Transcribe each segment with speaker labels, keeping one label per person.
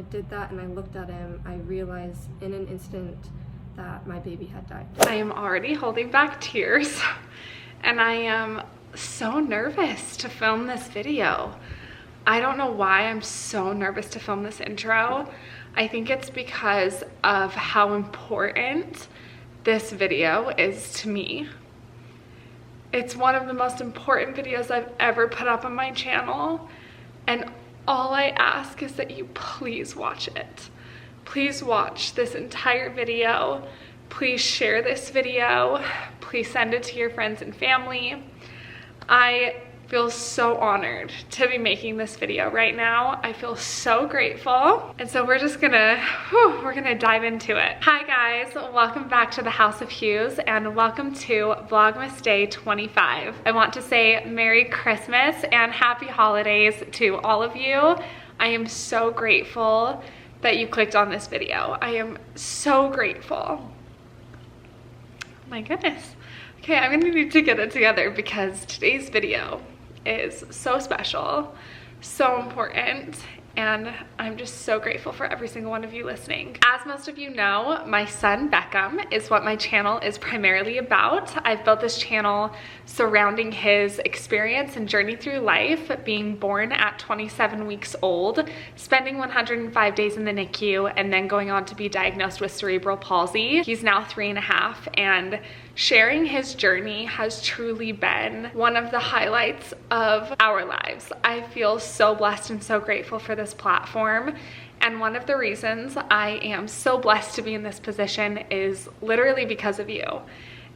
Speaker 1: did that and I looked at him, I realized in an instant that my baby had died.
Speaker 2: I am already holding back tears and I am so nervous to film this video. I don't know why I'm so nervous to film this intro. I think it's because of how important this video is to me. It's one of the most important videos I've ever put up on my channel, and all I ask is that you please watch it. Please watch this entire video. Please share this video. Please send it to your friends and family. I feel so honored to be making this video right now. I feel so grateful. And so we're just gonna dive into it. Hi guys, welcome back to the House of Hughes and welcome to Vlogmas Day 25. I want to say Merry Christmas and Happy Holidays to all of you. I am so grateful that you clicked on this video. I am so grateful. My goodness. Okay, I'm gonna need to get it together because today's video is so special, so important, and I'm just so grateful for every single one of you listening. As most of you know, my son Beckham is what my channel is primarily about. I've built this channel surrounding his experience and journey through life, being born at 27 weeks old, spending 105 days in the NICU, and then going on to be diagnosed with cerebral palsy. He's now 3.5, and sharing his journey has truly been one of the highlights of our lives. I feel so blessed and so grateful for this platform. And one of the reasons I am so blessed to be in this position is literally because of you.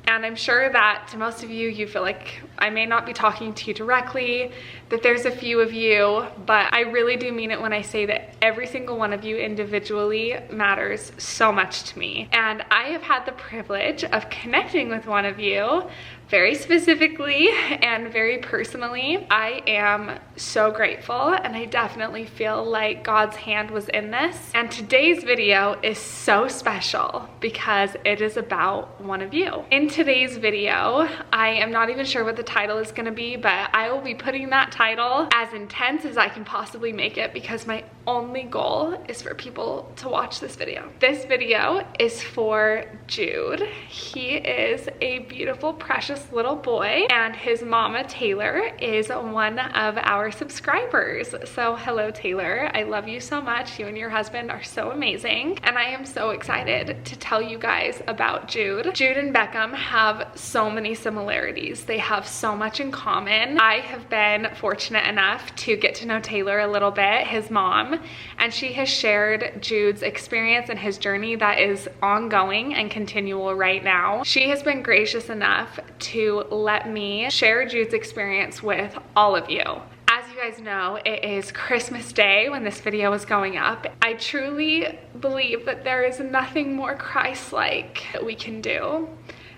Speaker 2: And I'm sure that to most of you, you feel like I may not be talking to you directly, that there's a few of you, but I really do mean it when I say that every single one of you individually matters so much to me. And I have had the privilege of connecting with one of you very specifically and very personally. I am so grateful, and I definitely feel like God's hand was in this. And today's video is so special because it is about one of you. In today's video, I am not even sure what the title is gonna be, but I will be putting that title as intense as I can possibly make it because my only goal is for people to watch this video. This video is for Jude. He is a beautiful, precious little boy, and his mama Taylor is one of our subscribers. So hello Taylor, I love you so much. You and your husband are so amazing, and I am so excited to tell you guys about Jude. Jude and Beckham have so many similarities. They have so much in common. I have been fortunate enough to get to know Taylor a little bit, his mom, and she has shared Jude's experience and his journey that is ongoing and continual right now. She has been gracious enough to let me share Jude's experience with all of you. As you guys know, it is Christmas Day when this video is going up. I truly believe that there is nothing more Christ-like that we can do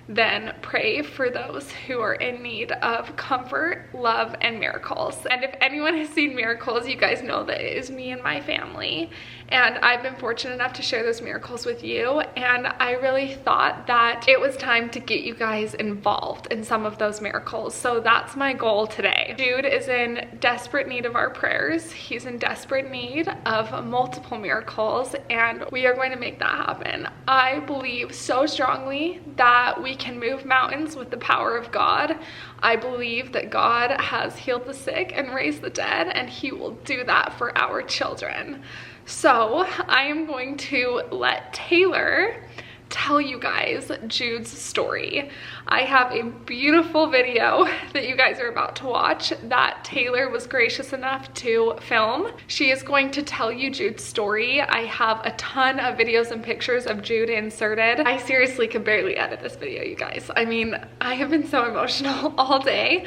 Speaker 2: than pray for those who are in need of comfort, love, and miracles. And if anyone has seen miracles, you guys know that it is me and my family. And I've been fortunate enough to share those miracles with you. And I really thought that it was time to get you guys involved in some of those miracles. So that's my goal today. Jude is in desperate need of our prayers. He's in desperate need of multiple miracles, and we are going to make that happen. I believe so strongly that we can move mountains with the power of God. I believe that God has healed the sick and raised the dead, and he will do that for our children. So I am going to let Taylor tell you guys Jude's story. I have a beautiful video that you guys are about to watch that Taylor was gracious enough to film. She is going to tell you Jude's story. I have a ton of videos and pictures of Jude inserted. I seriously could barely edit this video, you guys. I mean, I have been so emotional all day.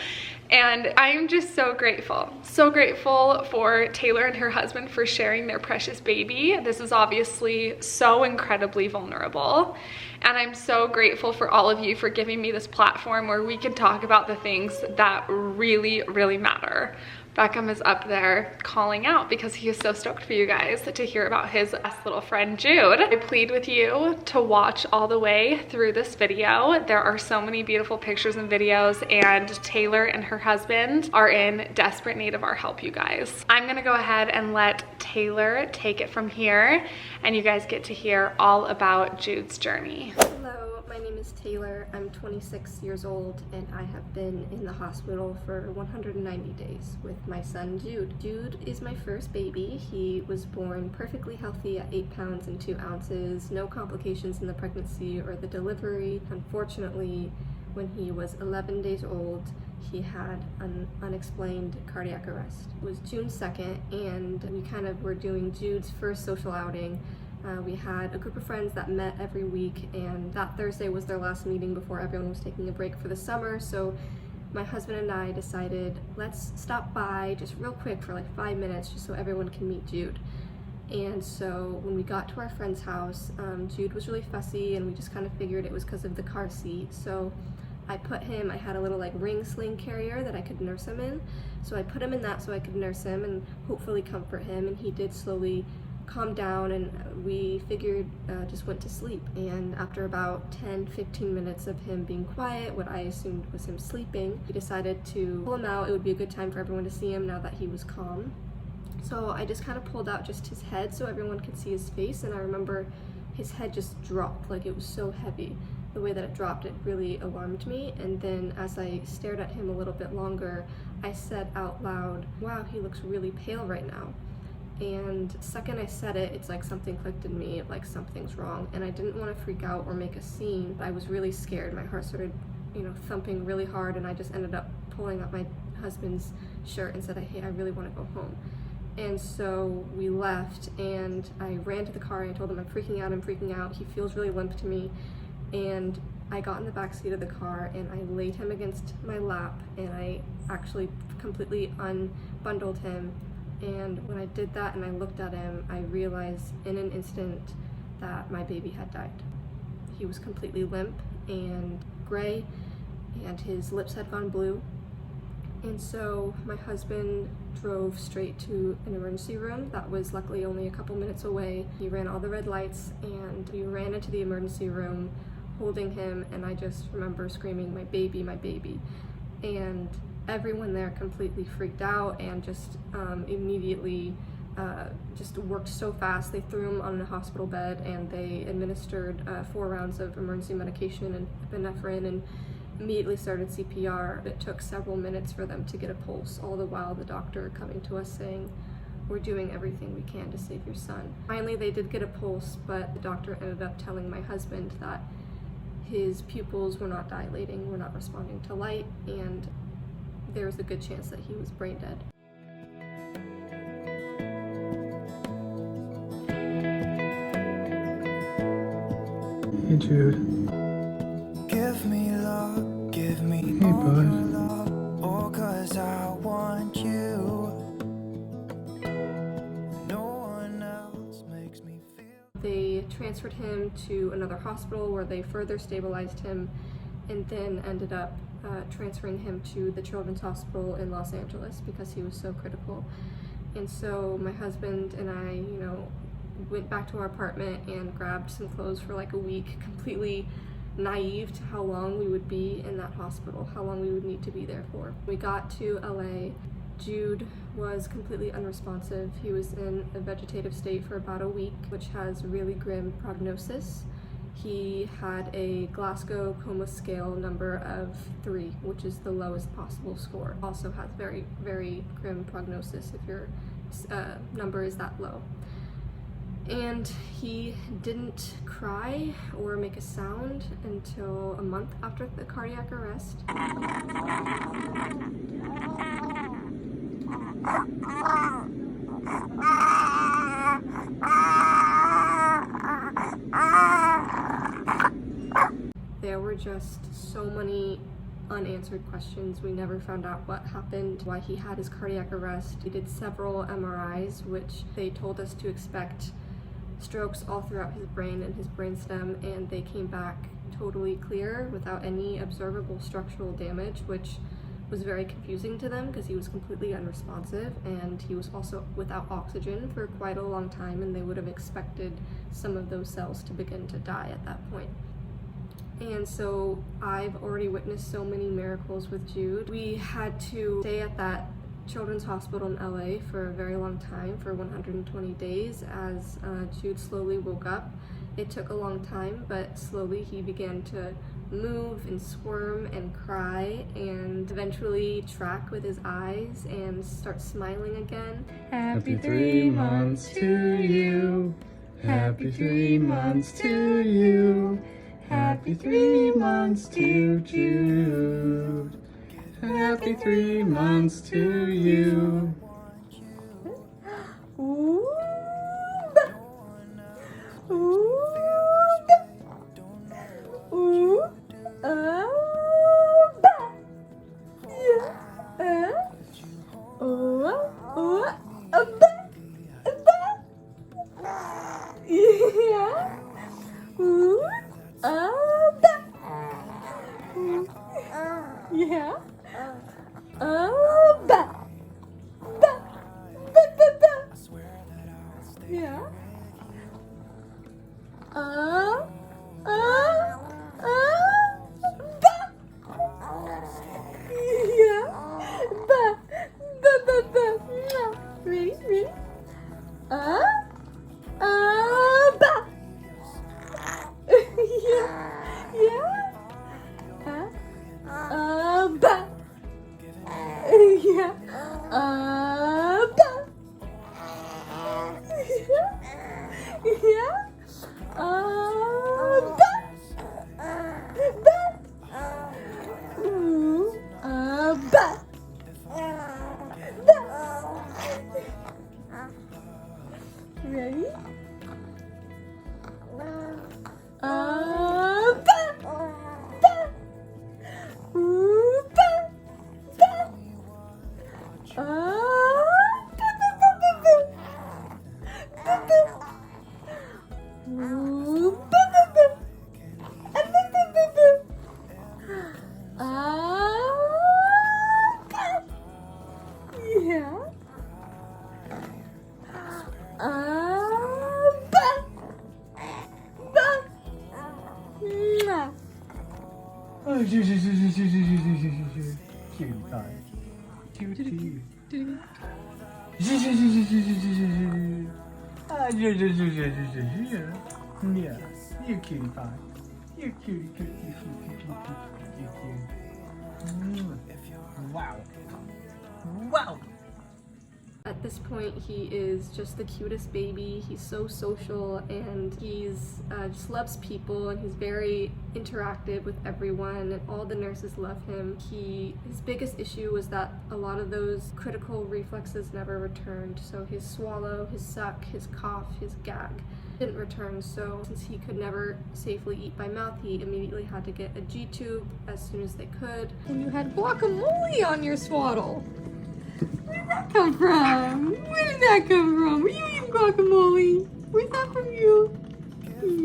Speaker 2: And I'm just so grateful for Taylor and her husband for sharing their precious baby. This is obviously so incredibly vulnerable. And I'm so grateful for all of you for giving me this platform where we can talk about the things that really, really matter. Beckham is up there calling out because he is so stoked for you guys to hear about his best little friend Jude. I plead with you to watch all the way through this video. There are so many beautiful pictures and videos, and Taylor and her husband are in desperate need of our help, you guys. I'm gonna go ahead and let Taylor take it from here, and you guys get to hear all about Jude's journey.
Speaker 1: Hello, my name is Taylor. I'm 26 years old and I have been in the hospital for 190 days with my son Jude. Jude is my first baby. He was born perfectly healthy at 8 pounds and 2 ounces, no complications in the pregnancy or the delivery. Unfortunately, when he was 11 days old, he had an unexplained cardiac arrest. It was June 2nd and we kind of were doing Jude's first social outing. We had a group of friends that met every week, and that Thursday was their last meeting before everyone was taking a break for the summer. So my husband and I decided, let's stop by just real quick for like 5 minutes just so everyone can meet Jude. And so when we got to our friend's house, Jude was really fussy, and we just kind of figured it was because of the car seat. So I had a little like ring sling carrier that I could nurse him in. So I put him in that so I could nurse him and hopefully comfort him, and he did slowly calmed down, and we figured just went to sleep. And after about 10-15 minutes of him being quiet, what I assumed was him sleeping, we decided to pull him out. It would be a good time for everyone to see him now that he was calm. So I just kind of pulled out just his head so everyone could see his face, and I remember his head just dropped, like it was so heavy. The way that it dropped, it really alarmed me. And then as I stared at him a little bit longer, I said out loud, "Wow, he looks really pale right now." And the second I said it, it's like something clicked in me, like something's wrong. And I didn't want to freak out or make a scene. I was really scared. My heart started, thumping really hard, and I just ended up pulling up my husband's shirt and said, "Hey, I really want to go home." And so we left, and I ran to the car and I told him, I'm freaking out. He feels really limp to me. And I got in the back seat of the car and I laid him against my lap, and I actually completely unbundled him. And when I did that and I looked at him, I realized in an instant that my baby had died. He was completely limp and gray, and his lips had gone blue. And so my husband drove straight to an emergency room that was luckily only a couple minutes away. He ran all the red lights, and we ran into the emergency room holding him, and I just remember screaming, my baby." And everyone there completely freaked out and just immediately just worked so fast. They threw him on a hospital bed, and they administered 4 rounds of emergency medication and epinephrine, and immediately started CPR. It took several minutes for them to get a pulse, all the while the doctor coming to us saying, "We're doing everything we can to save your son." Finally, they did get a pulse, but the doctor ended up telling my husband that his pupils were not dilating, were not responding to light, and there was a good chance that he was brain dead.
Speaker 3: Hey Jude.
Speaker 4: Give me love, give me
Speaker 3: Hey,
Speaker 4: all
Speaker 3: bud.
Speaker 4: your love, all 'cause I want you. No one else makes me feel.
Speaker 1: They transferred him to another hospital where they further stabilized him, and then ended up transferring him to the Children's Hospital in Los Angeles because he was so critical. And so my husband and I, went back to our apartment and grabbed some clothes for like a week, completely naive to how long we would be in that hospital, how long we would need to be there for. We got to LA. Jude was completely unresponsive. He was in a vegetative state for about a week, which has really grim prognosis. He had a Glasgow Coma Scale number of 3, which is the lowest possible score. Also has very, very grim prognosis if your number is that low. And he didn't cry or make a sound until a month after the cardiac arrest. There were just so many unanswered questions. We never found out what happened, why he had his cardiac arrest. We did several MRIs, which they told us to expect strokes all throughout his brain and his brainstem, and they came back totally clear without any observable structural damage, which was very confusing to them because he was completely unresponsive, and he was also without oxygen for quite a long time, and they would have expected some of those cells to begin to die at that point. And so I've already witnessed so many miracles with Jude. We had to stay at that Children's Hospital in LA for a very long time, for 120 days, as Jude slowly woke up. It took a long time, but slowly he began to move and squirm and cry, and eventually track with his eyes and start smiling again.
Speaker 3: Happy 3 months to you. Happy 3 months to you. Happy 3 months to Jude. Happy 3 months to you.
Speaker 1: Ooh. Ooh. Ooh. Yeah. Yeah. Ooh. Yeah. Yeah. Ready? Ready? Ready?
Speaker 3: Oh, cutie pie. Cutie. Yeah, you cutie pie. You cutie. Wow. Wow.
Speaker 1: At this point, he is just the cutest baby. He's so social, and he's just loves people, and he's very interactive with everyone, and all the nurses love him. His biggest issue was that a lot of those critical reflexes never returned. So his swallow, his suck, his cough, his gag didn't return. So since he could never safely eat by mouth, he immediately had to get a G-tube as soon as they could.
Speaker 5: And you had guacamole on your swaddle. Where did that come from? Where did that come from? Were you eating guacamole? Was that from you?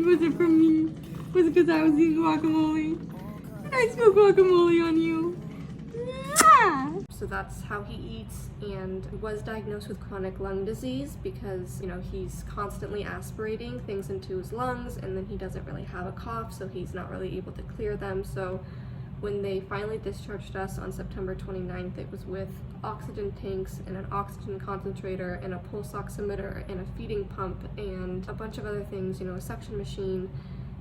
Speaker 5: Was it from me? Was it because I was eating guacamole? Did I spill guacamole on you? Mwah!
Speaker 1: So that's how he eats, and was diagnosed with chronic lung disease because, he's constantly aspirating things into his lungs, and then he doesn't really have a cough, so he's not really able to clear them. So when they finally discharged us on September 29th, it was with oxygen tanks and an oxygen concentrator and a pulse oximeter and a feeding pump and a bunch of other things, a suction machine,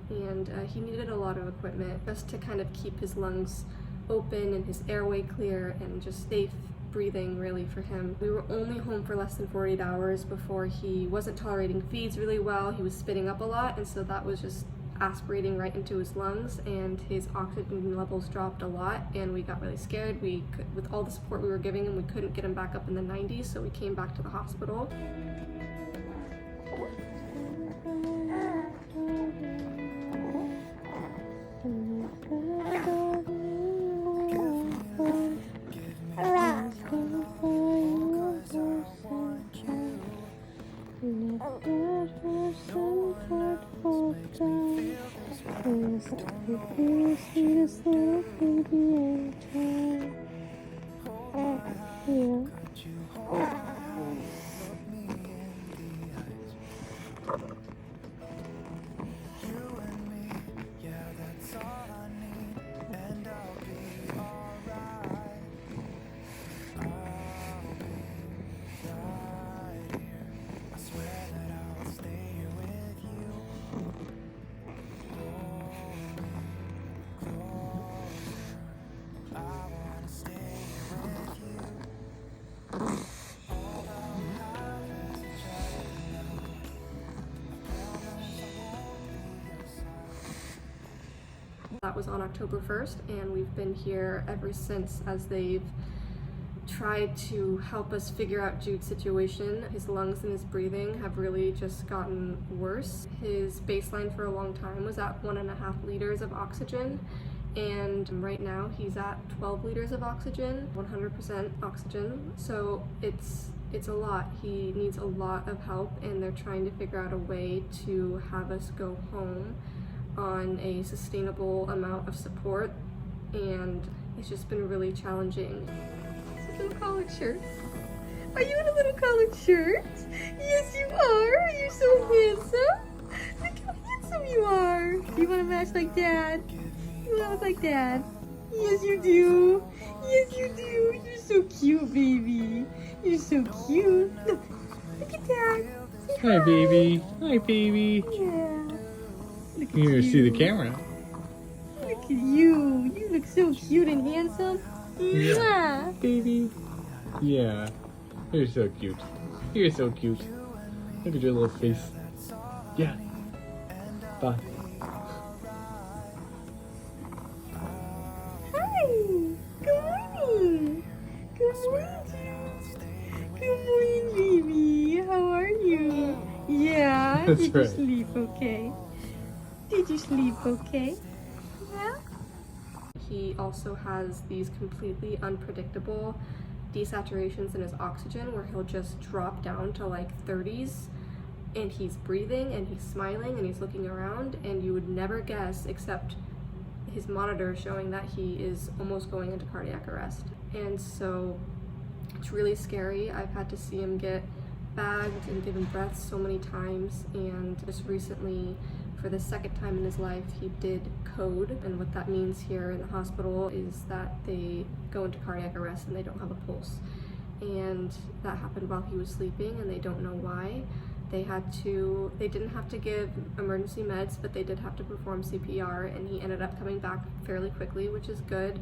Speaker 1: and he needed a lot of equipment just to kind of keep his lungs open and his airway clear and just safe breathing really for him. We were only home for less than 48 hours before he wasn't tolerating feeds really well. He was spitting up a lot, and so that was just aspirating right into his lungs, and his oxygen levels dropped a lot, and we got really scared. With all the support we were giving him, we couldn't get him back up in the 90s, so we came back to the hospital.
Speaker 5: Yeah.
Speaker 1: That was on October 1st, and we've been here ever since as they've tried to help us figure out Jude's situation. His lungs and his breathing have really just gotten worse. His baseline for a long time was at 1.5 liters of oxygen, and right now he's at 12 liters of oxygen, 100% oxygen. So it's a lot. He needs a lot of help, and they're trying to figure out a way to have us go home on a sustainable amount of support, and it's just been really challenging.
Speaker 5: Little collared shirt. Are you in a little collared shirt? Yes, you are. You're so handsome. Look how handsome you are. You want to match like Dad? You want to look like Dad? Yes, you do. Yes, you do. You're so cute, baby. You're so cute. Look at Dad. Say
Speaker 3: Hi, baby. Hi, baby.
Speaker 5: Yeah. Look at
Speaker 3: You
Speaker 5: you.
Speaker 3: see the camera.
Speaker 5: Look at you. You look so cute and handsome.
Speaker 3: Yeah.
Speaker 5: Mwah.
Speaker 3: Baby. Yeah. You're so cute. You're so cute. Look at your little face. Yeah. Bye.
Speaker 5: Hi. Good morning. Good morning, Jude. Good morning, baby. How are you? Yeah.
Speaker 3: That's
Speaker 5: Did
Speaker 3: right.
Speaker 5: you sleep okay? Did you sleep okay? Yeah.
Speaker 1: He also has these completely unpredictable desaturations in his oxygen where he'll just drop down to like 30s, and he's breathing and he's smiling and he's looking around, and you would never guess, except his monitor showing that he is almost going into cardiac arrest. And so it's really scary. I've had to see him get bagged and given breaths so many times, and just recently, for the second time in his life, he did code. And what that means here in the hospital is that they go into cardiac arrest and they don't have a pulse. And that happened while he was sleeping, and they don't know why. They didn't have to give emergency meds, but they did have to perform CPR, and he ended up coming back fairly quickly, which is good,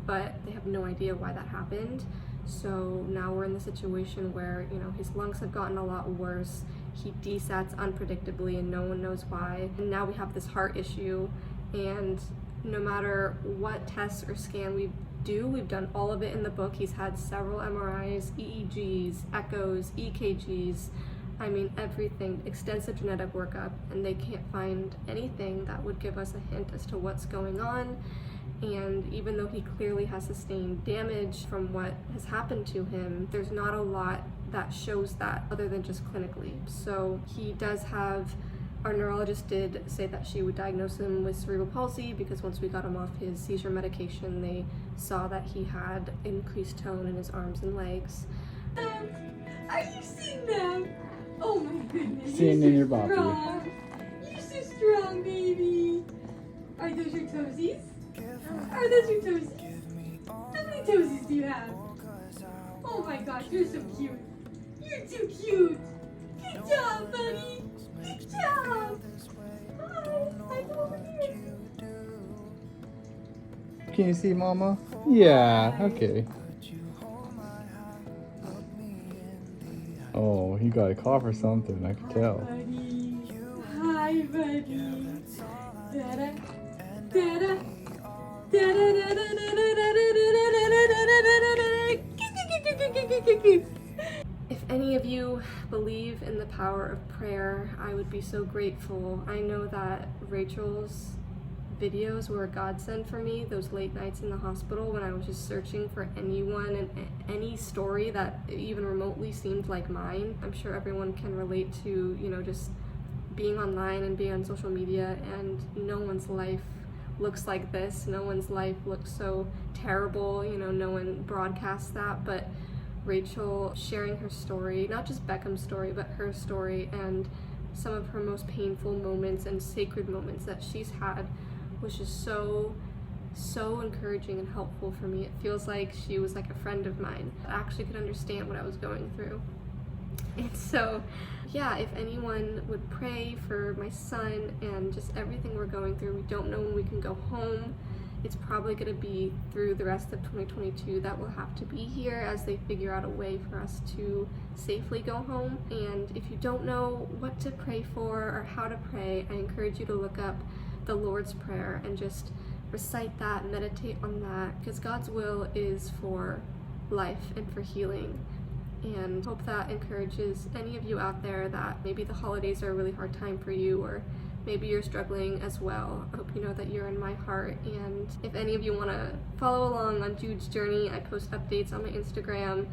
Speaker 1: but they have no idea why that happened. So now we're in the situation where, his lungs have gotten a lot worse. He desats unpredictably and no one knows why. And now we have this heart issue, and no matter what tests or scan we do, we've done all of it in the book. He's had several MRIs, EEGs, echoes, EKGs, everything, extensive genetic workup, and they can't find anything that would give us a hint as to what's going on. And even though he clearly has sustained damage from what has happened to him, there's not a lot that shows that other than just clinically. So he does have, our neurologist did say that she would diagnose him with cerebral palsy, because once we got him off his seizure medication, they saw that he had increased tone in his arms and legs.
Speaker 5: Are you seeing them? Oh my goodness.
Speaker 3: Seeing
Speaker 5: you're
Speaker 3: in your
Speaker 5: so
Speaker 3: body.
Speaker 5: strong. You're so strong, baby. Are those your toesies? Are those your toesies? How many toesies do you have? Oh my gosh, you're so cute. You're too cute. Good job, buddy. Good job. Hi, come over here.
Speaker 3: Can you see Mama? Yeah, okay. Oh, he got a cough or something, I could tell.
Speaker 5: Buddy. Hi, buddy. Da-da. Da-da.
Speaker 1: If any of you believe in the power of prayer, I would be so grateful. I know that Rachel's videos were a godsend for me, those late nights in the hospital when I was just searching for anyone and any story that even remotely seemed like mine. I'm sure everyone can relate to, just being online and being on social media, and no one's life looks like this. No one's life looks so terrible, you know, no one broadcasts that, but Rachel sharing her story, not just Beckham's story, but her story and some of her most painful moments and sacred moments that she's had was just so encouraging and helpful for me. It feels like she was like a friend of mine that actually could understand what I was going through. And so, yeah, if anyone would pray for my son and just everything we're going through, we don't know when we can go home. It's probably going to be through the rest of 2022 that we'll have to be here as they figure out a way for us to safely go home. And if you don't know what to pray for or how to pray, I encourage you to look up the Lord's Prayer and just recite that, meditate on that, because God's will is for life and for healing. And hope that encourages any of you out there that maybe the holidays are a really hard time for you, or maybe you're struggling as well. I hope you know that you're in my heart. And if any of you want to follow along on Jude's journey, I post updates on my Instagram,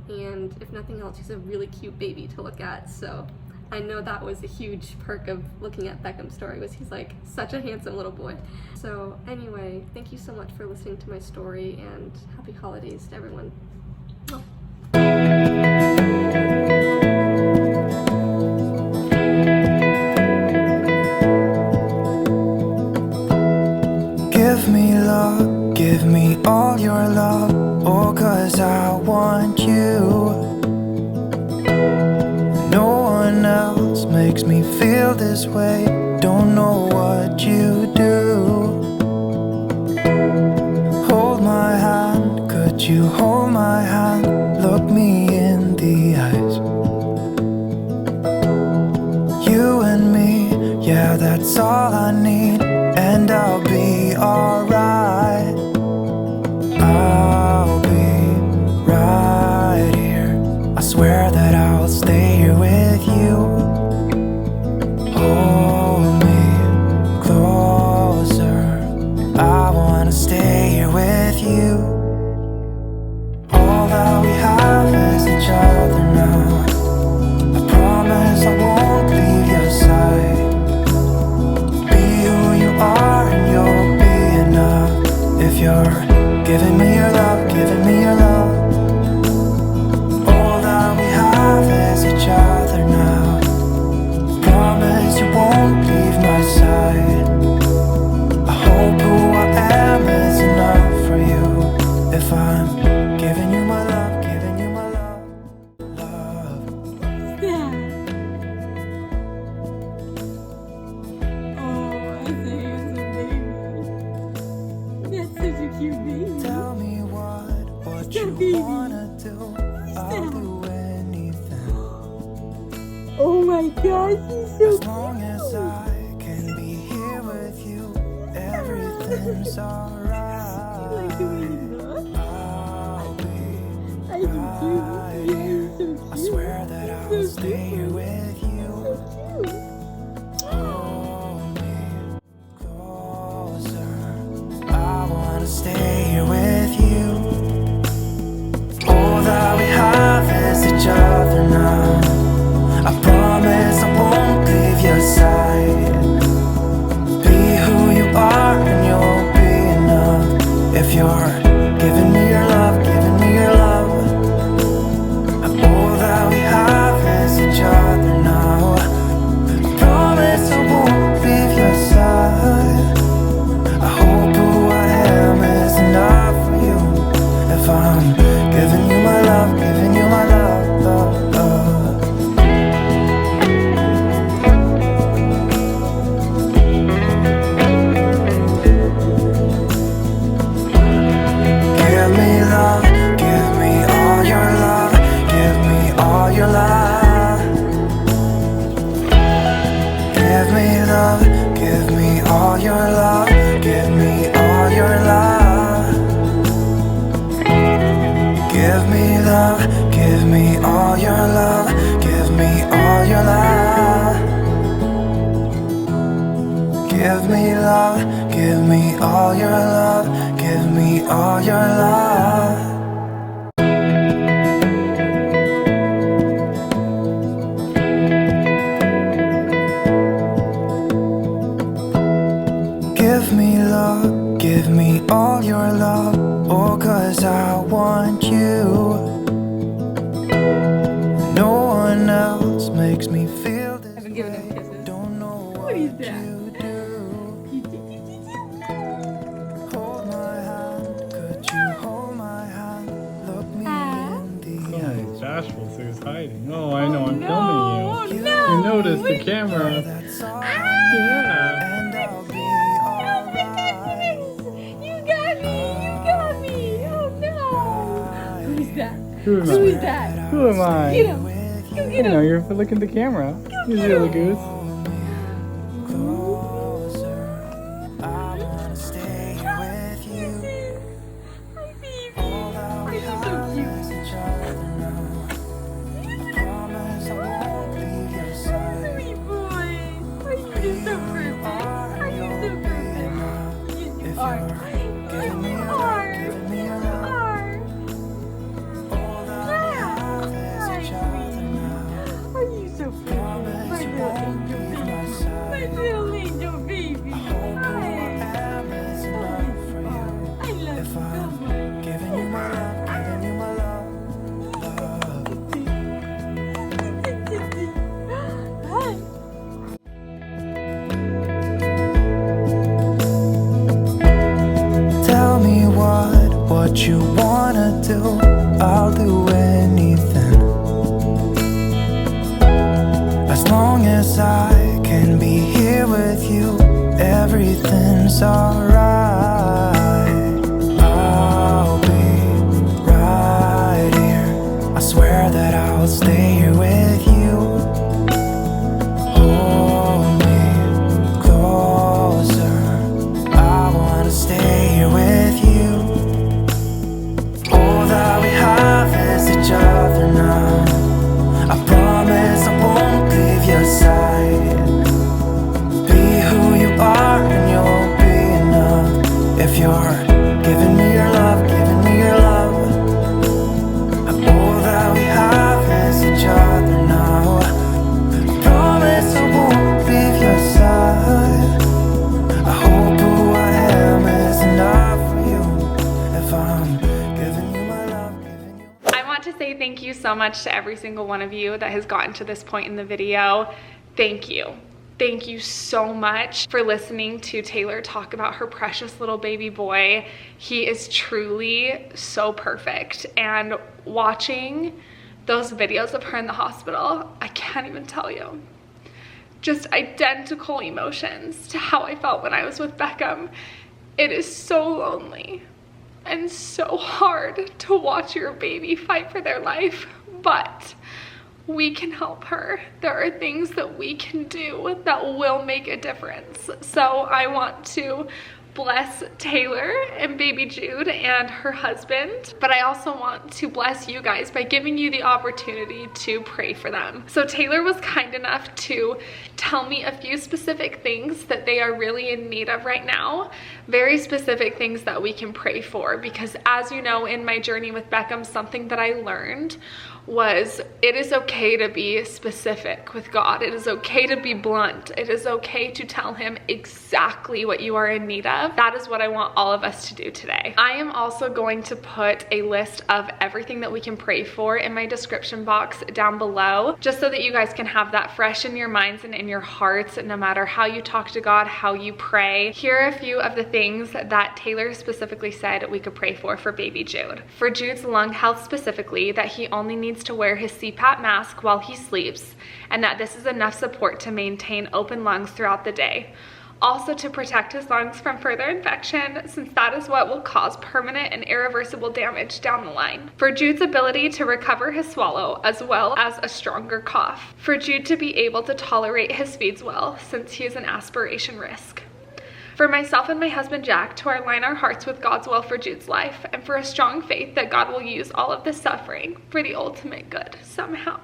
Speaker 1: and if nothing else, he's a really cute baby to look at. So I know that was a huge perk of looking at Beckham's story, was he's like such a handsome little boy. So anyway, thank you so much for listening to my story, and happy holidays to everyone.
Speaker 4: Give me love, give me all your love, oh, 'cause I want you. No one else makes me feel this way, don't know what you do. Hold my hand, could you hold my hand, look me in the eyes. You and me, yeah, that's all I need, and I'll be alright. I'll be right here, I swear that I'll stay here with you. Hold me closer, I wanna stay here with you. All that we have is each other now. I promise I won't leave your side. Be who you are and you'll be enough. If you're giving me your love, giving me your love. All that we have is each other now. Promise you won't leave my side. I hope who I am is enough for you. If I'm giving you my love, giving you my love, love.
Speaker 5: Yeah. Oh, I think it's a baby. That's such a cute baby.
Speaker 4: Tell me what you
Speaker 5: baby.
Speaker 4: wanna do. I'll do anything.
Speaker 5: Oh my gosh, he's so
Speaker 4: As long as I can be here with you, everything's alright.
Speaker 5: like the way you look.
Speaker 4: I'll be
Speaker 5: I do
Speaker 4: right
Speaker 5: too.
Speaker 4: here.
Speaker 5: He's so cute.
Speaker 4: I swear that I'll
Speaker 5: So
Speaker 4: stay here
Speaker 5: cute.
Speaker 4: with you.
Speaker 5: So cute.
Speaker 4: Hold me closer, I wanna stay here with you. All that we have is each other now. I promise I won't leave your side. Be who you are and you'll be enough. If you're giving me your love, giving me your love. All that we have is each other now. I promise I won't leave your side. I hope who I am is enough for you. If I'm giving you my love, giving you my love, love, love. Give me love, give me all your love, give me all your love. Give me love, give me all your love, give me all your love. Give me love, give me all your love, give me all your love. Give me love, give me all your love, give me all your love. Give me love, all your love, oh, 'cause I want you. No one else makes me feel this
Speaker 5: Haven't given him
Speaker 4: way.
Speaker 5: kisses.
Speaker 4: Don't know
Speaker 5: What is that?
Speaker 4: you do. Hold my hand, could you hold my hand? Look me in the
Speaker 3: Oh,
Speaker 4: eye.
Speaker 3: he's bashful, so he's hiding. Oh, I know, I'm
Speaker 5: No,
Speaker 3: filming you.
Speaker 5: no.
Speaker 3: You noticed the camera.
Speaker 4: That's all,
Speaker 3: Yeah.
Speaker 4: and I'll be alright.
Speaker 5: You got me! You got me! Oh no! Who's that?
Speaker 3: Who am
Speaker 5: Who is
Speaker 3: I?
Speaker 5: that?
Speaker 3: Who am I?
Speaker 5: Get him! Go
Speaker 3: You
Speaker 5: get him!
Speaker 3: know, you're looking at the camera. He's really good.
Speaker 4: Closer, I wanna stay with you.
Speaker 5: Hi, baby!
Speaker 4: All that
Speaker 5: Are
Speaker 4: we
Speaker 5: you so
Speaker 4: have
Speaker 5: cute?
Speaker 4: is each other now. I promise I won't leave your side.
Speaker 5: Sweet boy! Are you just so perfect? Are you so perfect? Yes, you are. Yes,
Speaker 4: Giving me
Speaker 5: you
Speaker 4: your
Speaker 5: are.
Speaker 4: love, giving me your
Speaker 5: You
Speaker 4: love.
Speaker 5: are.
Speaker 4: All that we have is each other now.
Speaker 5: Are you so perfect?
Speaker 4: Promise
Speaker 5: My
Speaker 4: you
Speaker 5: little
Speaker 4: won't
Speaker 5: angel
Speaker 4: leave
Speaker 5: baby.
Speaker 4: my
Speaker 5: My
Speaker 4: side.
Speaker 5: little angel baby.
Speaker 4: Who I am is enough for you.
Speaker 5: I love
Speaker 4: If
Speaker 5: you so
Speaker 4: I'm
Speaker 5: much.
Speaker 4: giving you my love, giving you my love, love.
Speaker 5: Hi.
Speaker 4: Tell me what you wanna do. I'll do anything, as long as I can be here with you. Everything's alright. I'll be right here. I swear that I'll stay here with you. Hold me closer. I wanna stay here with you. All that we have is each other now. I promise I won't leave your side. Be who you are and you'll be enough. If you're giving me your love, giving me your love. All that we have is each other now. I promise I won't leave your side. I hope who I am is enough for you. If I'm giving you my love, giving you.
Speaker 2: I want to say thank you so much to every single one of you that has gotten to this point in the video. Thank you. Thank you so much for listening to Taylor talk about her precious little baby boy. He is truly so perfect. And watching those videos of her in the hospital, I can't even tell you. Just identical emotions to how I felt when I was with Beckham. It is so lonely and so hard to watch your baby fight for their life, but we can help her. There are things that we can do that will make a difference. So I want to bless Taylor and baby Jude and her husband, but I also want to bless you guys by giving you the opportunity to pray for them. So Taylor was kind enough to tell me a few specific things that they are really in need of right now, very specific things that we can pray for, because as you know, in my journey with Beckham, something that I learned was it is okay to be specific with God. It is okay to be blunt. It is okay to tell him exactly what you are in need of. That is what I want all of us to do today. I am also going to put a list of everything that we can pray for in my description box down below, just so that you guys can have that fresh in your minds and in your hearts, no matter how you talk to God, how you pray. Here are a few of the things that Taylor specifically said we could pray for baby Jude. For Jude's lung health specifically, that he only needs to wear his CPAP mask while he sleeps, and that this is enough support to maintain open lungs throughout the day. Also to protect his lungs from further infection, since that is what will cause permanent and irreversible damage down the line. For Jude's ability to recover his swallow, as well as a stronger cough. For Jude to be able to tolerate his feeds well, since he is an aspiration risk. For myself and my husband Jack to align our hearts with God's will for Jude's life, and for a strong faith that God will use all of this suffering for the ultimate good somehow.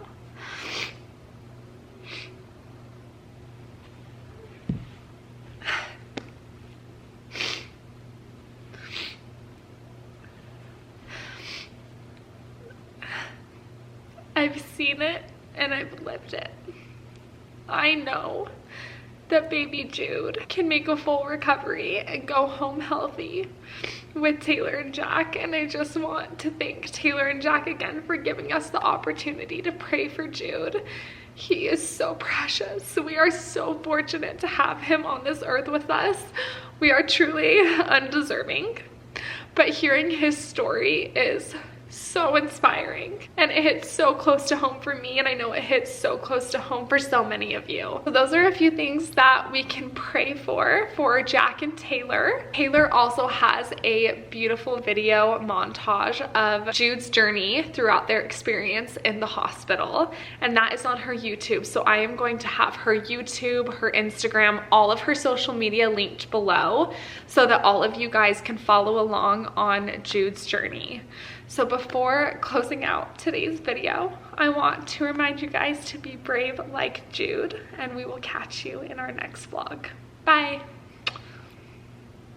Speaker 2: I've seen it and I've lived it. I know that baby Jude can make a full recovery and go home healthy with Taylor and Jack. And I just want to thank Taylor and Jack again for giving us the opportunity to pray for Jude. He is so precious. We are so fortunate to have him on this earth with us. We are truly undeserving, but hearing his story is so inspiring, and it hits so close to home for me, and I know it hits so close to home for so many of you. So those are a few things that we can pray for Jack and Taylor. Taylor also has a beautiful video montage of Jude's journey throughout their experience in the hospital, and that is on her YouTube. So I am going to have her YouTube, her Instagram, all of her social media linked below so that all of you guys can follow along on Jude's journey. So before closing out today's video, I want to remind you guys to be brave like Jude, and we will catch you in our next vlog. Bye.